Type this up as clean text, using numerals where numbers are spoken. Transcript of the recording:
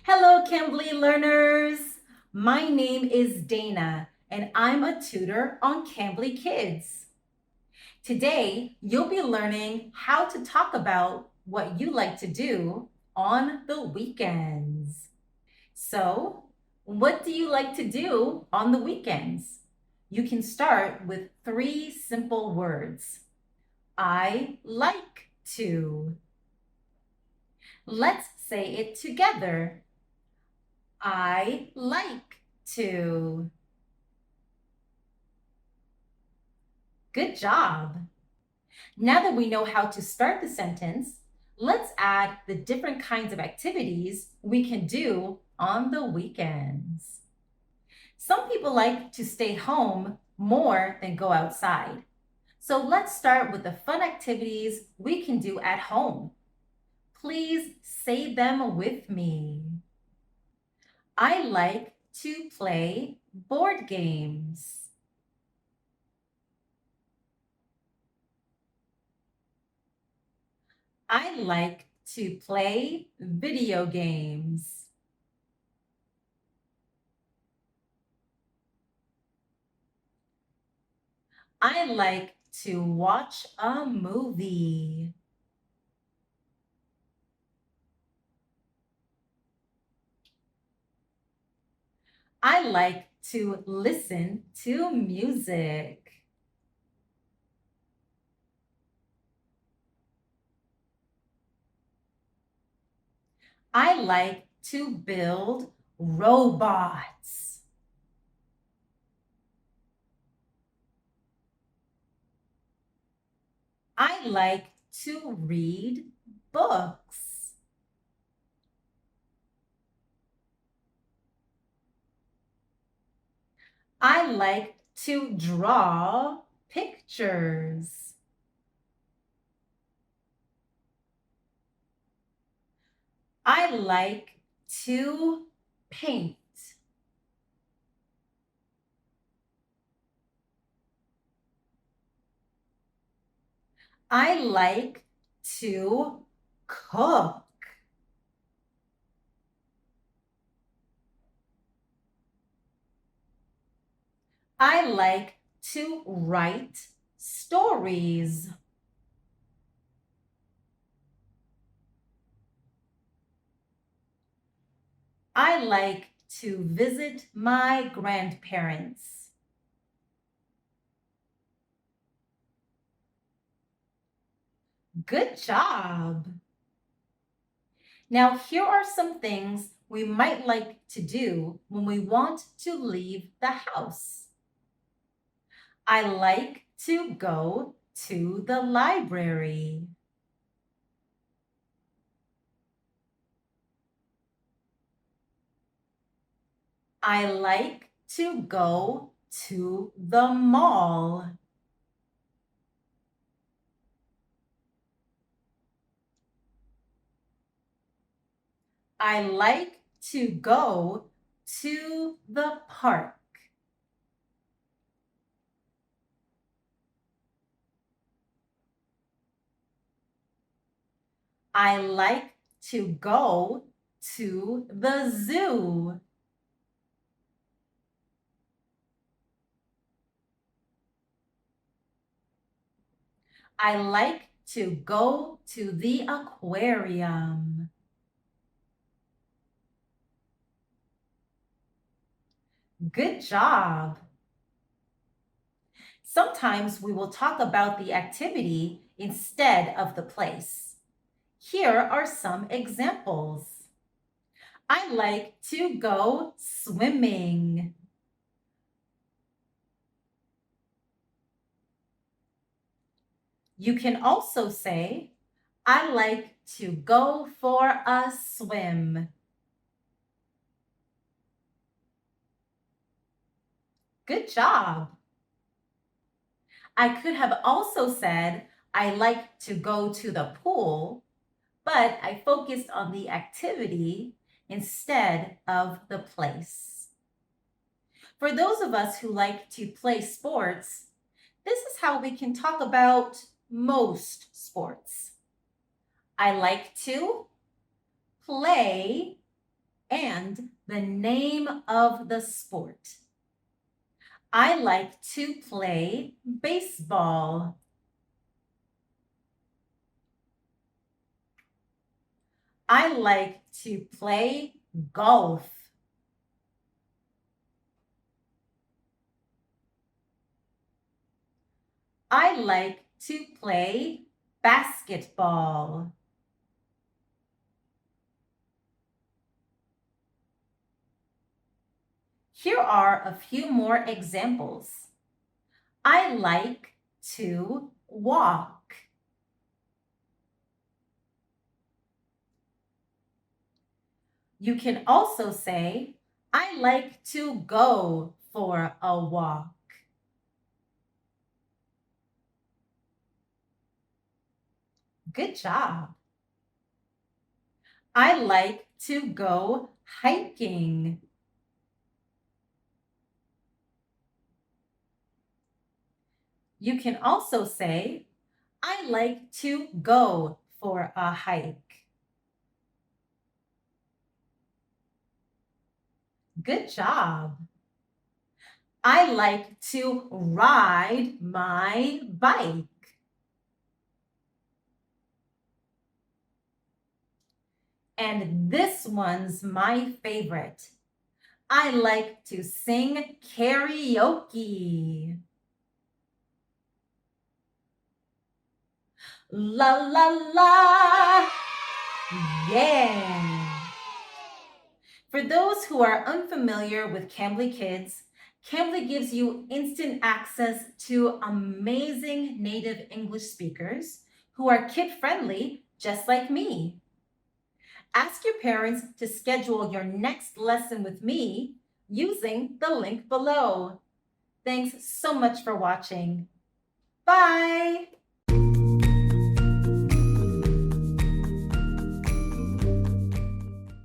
Hello, Cambly learners. My name is Dana, and I'm a tutor on Cambly Kids. Today, you'll be learning how to talk about what you like to do on the weekends. So, what do you like to do on the weekends? You can start with three simple words. I like to. Let's say it together. I like to. Good job. Now that we know how to start the sentence, let's add the different kinds of activities we can do on the weekends. Some people like to stay home more than go outside. So let's start with the fun activities we can do at home. Please say them with me. I like to play board games. I like to play video games. I like to watch a movie. I like to listen to music. I like to build robots. I like to read books. I like to draw pictures. I like to paint. I like to cook. I like to write stories. I like to visit my grandparents. Good job. Now, here are some things we might like to do when we want to leave the house. I like to go to the library. I like to go to the mall. I like to go to the park. I like to go to the zoo. I like to go to the aquarium. Good job. Sometimes we will talk about the activity instead of the place. Here are some examples. I like to go swimming. You can also say, I like to go for a swim. Good job. I could have also said, I like to go to the pool, but I focused on the activity instead of the place. For those of us who like to play sports, this is how we can talk about most sports. I like to play and the name of the sport. I like to play baseball. I like to play golf. I like to play basketball. Here are a few more examples. I like to walk. You can also say, I like to go for a walk. Good job. I like to go hiking. You can also say, I like to go for a hike. Good job. I like to ride my bike. And this one's my favorite. I like to sing karaoke. La la la. Yeah. For those who are unfamiliar with Cambly Kids, Cambly gives you instant access to amazing native English speakers who are kid friendly, just like me. Ask your parents to schedule your next lesson with me using the link below. Thanks so much for watching. Bye.